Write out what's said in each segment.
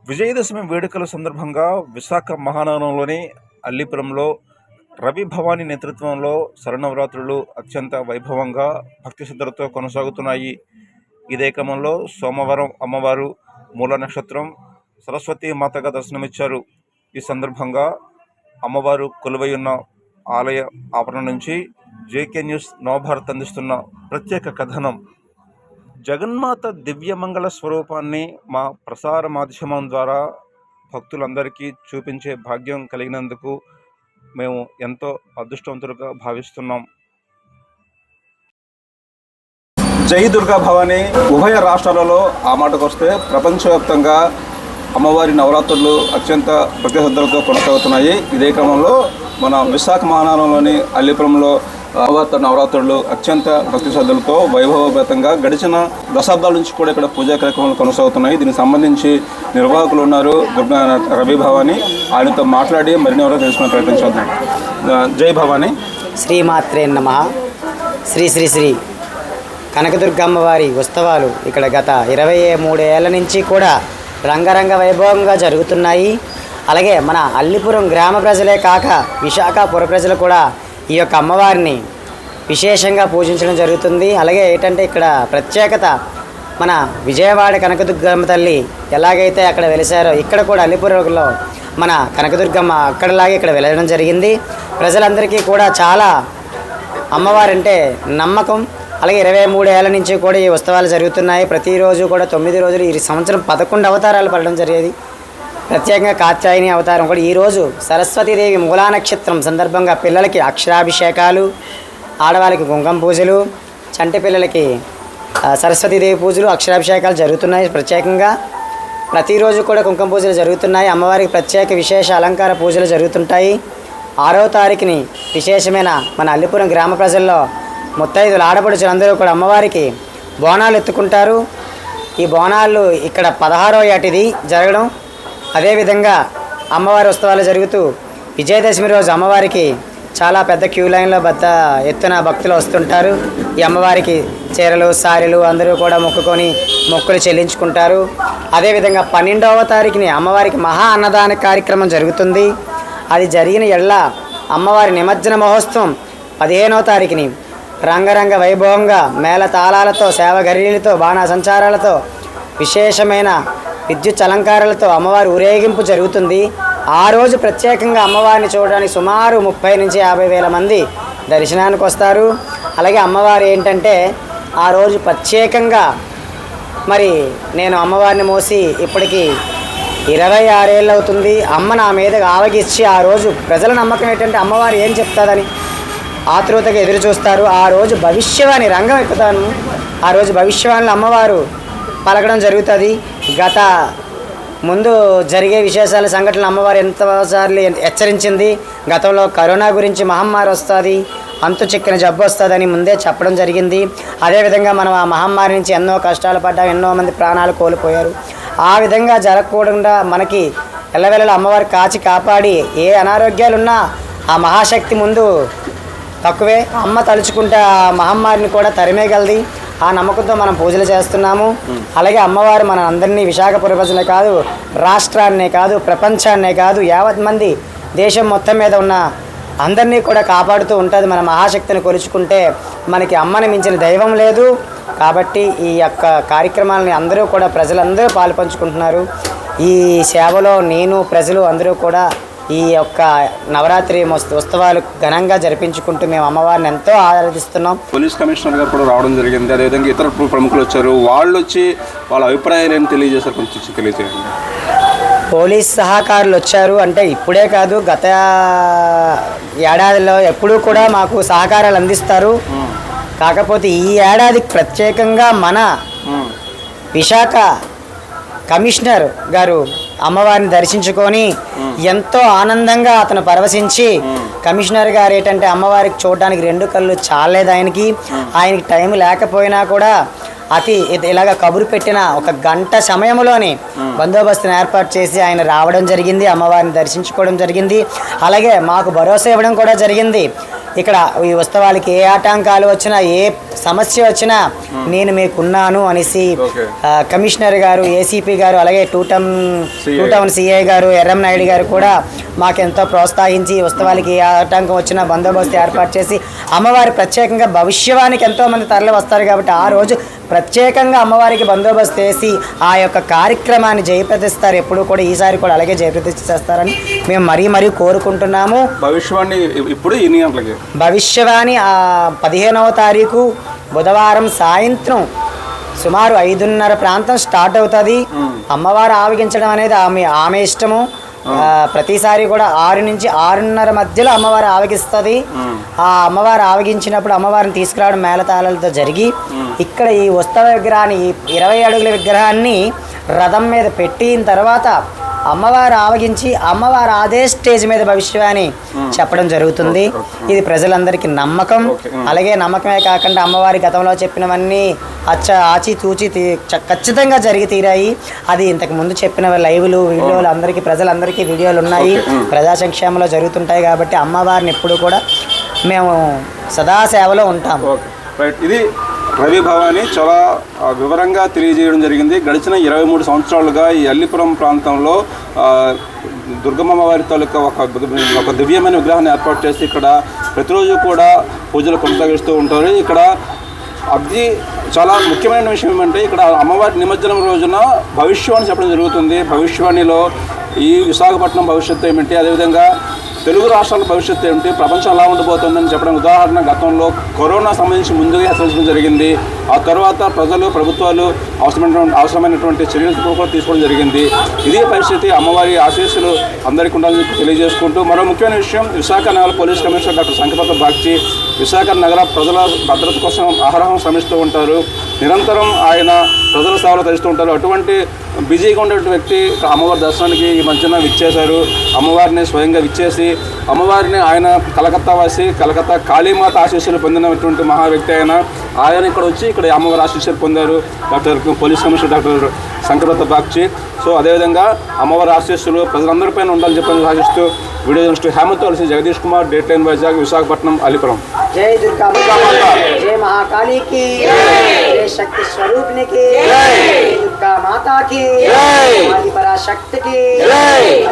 విజయదశమి వేడుకల సందర్భంగా విశాఖ మహానగరంలోని అల్లిపురంలో రవి భవానీ నేతృత్వంలో శరన్నవరాత్రులు అత్యంత వైభవంగా భక్తి శ్రద్ధలతో కొనసాగుతున్నాయి. ఇదే క్రమంలో సోమవారం అమ్మవారు మూల నక్షత్రం సరస్వతీ మాతగా దర్శనమిచ్చారు. ఈ సందర్భంగా అమ్మవారు కొలువై ఉన్న ఆలయ ఆవరణ నుంచి జేకే న్యూస్ నవభారత్ అందిస్తున్న ప్రత్యేక కథనం. జగన్మాత దివ్యమంగళ స్వరూపాన్ని మా ప్రసార మాధ్యమం ద్వారా భక్తులందరికీ చూపించే భాగ్యం కలిగినందుకు మేము ఎంతో అదృష్టవంతులుగా భావిస్తున్నాం. జై దుర్గా భవానీ. ఉభయ రాష్ట్రాలలో ఆ మాటకొస్తే ప్రపంచవ్యాప్తంగా అమ్మవారి నవరాత్రులు అత్యంత భక్తి శ్రద్ధలతో కొనసాగుతున్నాయి. ఇదే క్రమంలో మన విశాఖ మహానగరంలోని అల్లిపురంలో అమ్మవారి నవరాత్రులు అత్యంత భక్తి శ్రద్ధలతో వైభవపేతంగా గడిచిన దశాబ్దాల నుంచి కూడా ఇక్కడ పూజా కార్యక్రమాలు కొనసాగుతున్నాయి. దీనికి సంబంధించి నిర్వాహకులు ఉన్నారు దుర్గా రవి భవానీ. ఆయనతో మాట్లాడి మరిన్ని ఎవరో తెలుసుకునే ప్రయత్నం చేద్దాం. జై భవానీ. శ్రీమాత్రే నమః. శ్రీ శ్రీ శ్రీ కనకదుర్గమ్మ వారి ఉత్సవాలు ఇక్కడ గత 23 ఏళ్ల నుంచి కూడా రంగరంగ వైభవంగా జరుగుతున్నాయి. అలాగే మన అల్లిపురం గ్రామ ప్రజలే కాక విశాఖపుర ప్రజలు కూడా ఈ యొక్క అమ్మవారిని విశేషంగా పూజించడం జరుగుతుంది. అలాగే ఏంటంటే ఇక్కడ ప్రత్యేకత మన విజయవాడ కనకదుర్గమ్మ తల్లి ఎలాగైతే అక్కడ వెలిసారో ఇక్కడ కూడా అల్లిపురంలో మన కనకదుర్గమ్మ అక్కడలాగే ఇక్కడ వెలవడం జరిగింది. ప్రజలందరికీ కూడా చాలా అమ్మవారంటే నమ్మకం. అలాగే 23 ఏళ్ల నుంచి కూడా ఈ ఉత్సవాలు జరుగుతున్నాయి. ప్రతిరోజు కూడా 9 రోజులు ఈ సంవత్సరం 11 అవతారాలు పడడం జరిగేది. ప్రత్యేకంగా కాత్యాయని అవతారం కూడా ఈరోజు సరస్వతీదేవి మూలా నక్షత్రం సందర్భంగా పిల్లలకి అక్షరాభిషేకాలు, ఆడవాళ్ళకి కుంకుమ పూజలు, చంటి పిల్లలకి సరస్వతీదేవి పూజలు, అక్షరాభిషేకాలు జరుగుతున్నాయి. ప్రత్యేకంగా ప్రతిరోజు కూడా కుంకుమ పూజలు జరుగుతున్నాయి. అమ్మవారికి ప్రత్యేక విశేష అలంకార పూజలు జరుగుతుంటాయి. 6వ తారీఖుని విశేషమైన మన అల్లిపురం గ్రామ ప్రజల్లో ముత్తైదులు ఆడపడుచులు అందరూ కూడా అమ్మవారికి బోనాలు ఎత్తుకుంటారు. ఈ బోనాలు ఇక్కడ 16వ ఏటిది జరగడం. అదేవిధంగా అమ్మవారి ఉత్సవాలు జరుగుతూ విజయదశమి రోజు అమ్మవారికి చాలా పెద్ద క్యూ లైన్లో ఎత్తున భక్తులు వస్తుంటారు. ఈ అమ్మవారికి చీరలు, సారీలు అందరూ కూడా మొక్కుకొని మొక్కులు చెల్లించుకుంటారు. అదేవిధంగా 12వ తారీఖుని అమ్మవారికి మహా అన్నదాన కార్యక్రమం జరుగుతుంది. అది జరిగిన ఎడల అమ్మవారి నిమజ్జన మహోత్సవం 15వ తారీఖుని రంగరంగ వైభవంగా మేళ తాళాలతో, సేవగరీలతో, బాణాసంచారాలతో, విశేషమైన విద్యుత్ అలంకారాలతో అమ్మవారి ఊరేగింపు జరుగుతుంది. ఆ రోజు ప్రత్యేకంగా అమ్మవారిని చూడడానికి సుమారు 30 నుంచి 50 వేల మంది దర్శనానికి వస్తారు. అలాగే అమ్మవారు ఏంటంటే ఆ రోజు ప్రత్యేకంగా మరి నేను అమ్మవారిని మోసి ఇప్పటికీ 26 ఏళ్ళు అవుతుంది. అమ్మ నా మీద ఆవగిచ్చి ఆ రోజు ప్రజల నమ్మకం ఏంటంటే అమ్మవారు ఏం చెప్తాదని ఆతృతగా ఎదురు చూస్తారు. ఆ రోజు భవిష్యవాణి రంగం ఎక్కుతాను. ఆ రోజు భవిష్యవాణిలో అమ్మవారు పలకడం జరుగుతుంది. గత ముందు జరిగే విశేషాల సంఘటనలు అమ్మవారు ఎంతసార్లు హెచ్చరించింది. గతంలో కరోనా గురించి మహమ్మారి వస్తుంది, అంతు చిక్కిన జబ్బు వస్తుందని ముందే చెప్పడం జరిగింది. అదేవిధంగా మనం ఆ మహమ్మారి నుంచి ఎన్నో కష్టాలు పడ్డాం, ఎన్నో మంది ప్రాణాలు కోల్పోయారు. ఆ విధంగా జరగకుండా మనకి ఎల్లవెల్లలా అమ్మవారు కాచి కాపాడి ఏ అనారోగ్యాలున్నా ఆ మహాశక్తి ముందు తక్కువే. అమ్మ తలుచుకుంటే ఆ మహమ్మారిని కూడా తరిమేయగలది. ఆ నమ్మకంతో మనం పూజలు చేస్తున్నాము. అలాగే అమ్మవారు మన అందరినీ విశాఖపుర ప్రజలే కాదు, రాష్ట్రాన్నే కాదు, ప్రపంచాన్నే కాదు, యావత్ మంది దేశం మొత్తం మీద ఉన్న అందరినీ కూడా కాపాడుతూ ఉంటుంది. మన మహాశక్తిని కొలుచుకుంటే మనకి అమ్మని మించిన దైవం లేదు. కాబట్టి ఈ యొక్క కార్యక్రమాలని అందరూ కూడా ప్రజలందరూ పాలుపంచుకుంటున్నారు. ఈ సేవలో నేను ప్రజలు అందరూ కూడా ఈ యొక్క నవరాత్రి ఉత్సవాలు ఘనంగా జరిపించుకుంటూ మేము అమ్మవారిని ఎంతో ఆరాధిస్తున్నాం. పోలీస్ కమిషనర్ గారు కూడా రావడం జరిగింది. అదేవిధంగా ఇతర ప్రముఖులు వచ్చారు. వాళ్ళు వచ్చి వాళ్ళ అభిప్రాయాలు ఏం తెలియజేశారు, కొంచెం తెలియజేయండి. పోలీస్ సహకారులు వచ్చారు. అంటే ఇప్పుడే కాదు, గత ఏడాదిలో ఎప్పుడూ కూడా మాకు సహకారాలు అందిస్తారు. కాకపోతే ఈ ఏడాది ప్రత్యేకంగా మన విశాఖ కమిషనర్ గారు అమ్మవారిని దర్శించుకొని ఎంతో ఆనందంగా అతను పరవశించి, కమిషనర్ గారు ఏంటంటే అమ్మవారికి చూడడానికి 2 కళ్ళు చాలేదు ఆయనకి టైం లేకపోయినా కూడా ఇలాగ కబురు పెట్టిన 1 గంట సమయంలోనే బందోబస్తును ఏర్పాటు చేసి ఆయన రావడం జరిగింది, అమ్మవారిని దర్శించుకోవడం జరిగింది. అలాగే మాకు భరోసా ఇవ్వడం కూడా జరిగింది. ఇక్కడ ఈ ఉత్సవాలకి ఏ ఆటంకాలు వచ్చినా ఏ సమస్య వచ్చినా నేను మీకున్నాను అనేసి కమిషనర్ గారు, ఏసీపీ గారు, అలాగే టూ టౌన్ సిఐ గారు, ఎర్రం నాయుడు గారు కూడా మాకెంతో ప్రోత్సహించి ఉత్సవాలకి ఏ ఆటంకం వచ్చినా బందోబస్తు ఏర్పాటు చేసి అమ్మవారి ప్రత్యేకంగా భవిష్యవానికి ఎంతోమంది తరలి వస్తారు కాబట్టి ఆ రోజు ప్రత్యేకంగా అమ్మవారికి బందోబస్తు వేసి ఆ యొక్క కార్యక్రమాన్ని జయప్రదిస్తారు. ఎప్పుడు కూడా ఈసారి కూడా అలాగే జయప్రతిష్ఠ చేస్తారని మేము మరీ కోరుకుంటున్నాము. భవిష్యవాణి ఇప్పుడు ఎన్ని గంటలకి? భవిష్యవాణి 15వ తారీఖు బుధవారం సాయంత్రం సుమారు 5:30 ప్రాంతం స్టార్ట్ అవుతుంది. అమ్మవారు ఆవగించడం అనేది ఆమె ఇష్టము. ప్రతిసారి కూడా 6 నుంచి 6:30 మధ్యలో అమ్మవారు ఆవగిస్తుంది. ఆ అమ్మవారు ఆవగించినప్పుడు అమ్మవారిని తీసుకురావడం మేళతాళాలతో జరిగి ఇక్కడ ఈ ఉత్సవ విగ్రహాన్ని 20 అడుగుల విగ్రహాన్ని రథం మీద పెట్టిన తర్వాత అమ్మవారు ఆవగించి అమ్మవారు అదే స్టేజ్ మీద భవిష్యవాణి చెప్పడం జరుగుతుంది. ఇది ప్రజలందరికీ నమ్మకం. అలాగే నమ్మకమే కాకుండా అమ్మవారి గతంలో చెప్పినవన్నీ ఆచి తూచి ఖచ్చితంగా జరిగి తీరాయి. అది ఇంతకు ముందు చెప్పిన లైవ్లు, వీడియోలు అందరికీ ప్రజలందరికీ వీడియోలు ఉన్నాయి. ప్రజా సంక్షేమంలో జరుగుతుంటాయి కాబట్టి అమ్మవారిని ఎప్పుడు కూడా మేము సదా సేవలో ఉంటాము. ఇది రవి భవాని చాలా వివరంగా తెలియజేయడం జరిగింది. గడిచిన 23 సంవత్సరాలుగా ఈ అల్లిపురం ప్రాంతంలో దుర్గమ్మ వారి తాలూకా ఒక దివ్యమైన విగ్రహాన్ని ఏర్పాటు చేసి ఇక్కడ ప్రతిరోజు కూడా పూజలు కొనసాగిస్తూ ఉంటారు. ఇక్కడ అది చాలా ముఖ్యమైన విషయం ఏమంటే ఇక్కడ అమ్మవారి నిమజ్జనం రోజున భవిష్యవాణి చెప్పడం జరుగుతుంది. భవిష్యవాణిలో ఈ విశాఖపట్నం భవిష్యత్తు ఏమిటి, అదేవిధంగా తెలుగు రాష్ట్రాల భవిష్యత్తు ఏమిటి, ప్రపంచం ఎలా ఉండబోతుందని చెప్పడం. ఉదాహరణ గతంలో కరోనా సంబంధించి ముందుగా హెచ్చరించడం జరిగింది. ఆ తర్వాత ప్రజలు, ప్రభుత్వాలు అవసరమైనటువంటి చర్యలు కూడా తీసుకోవడం జరిగింది. ఇదే పరిస్థితి అమ్మవారి ఆశీస్సులు అందరికీ ఉండాలని తెలియజేసుకుంటూ మరో ముఖ్యమైన విషయం, విశాఖ నగర police commissioner doctor Shankhabrata Bagchi Visakha నగర ప్రజల భద్రత కోసం అహరహం శ్రమిస్తూ ఉంటారు. నిరంతరం ఆయన ప్రజల సేవలు తరిస్తూ ఉంటారు. అటువంటి బిజీగా ఉండే వ్యక్తి అమ్మవారి దర్శనానికి ఈ మధ్యన విచ్చేశారు. అమ్మవారిని స్వయంగా విచ్చేసి అమ్మవారిని ఆయన కలకత్తా వాసి, కలకత్తా కాళీమాత ఆశీస్సులు పొందినటువంటి మహా వ్యక్తి ఆయన ఇక్కడ వచ్చి ఇక్కడ అమ్మవారి ఆశీస్సులు పొందారు police commissioner doctor Shankhabrata Bagchi. So అదేవిధంగా అమ్మవారి ఆశీస్సులు ప్రజలందరిపైన ఉండాలని చెప్పని సాగిస్తూ వీడియో జర్నలిస్ట్ హేమంత్ కలిసి జగదీష్ కుమార్, డేట్9 వైజాగ్, విశాఖపట్నం, అల్లిపురం. జై దుర్గా మాతా, జై మహాకాళీకి, జై శక్తి స్వరూపిణికి, జై దుర్గా మాతాకి, ఆది పరాశక్తికి,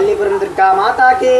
అల్లిపురం దుర్గా మాతాకి.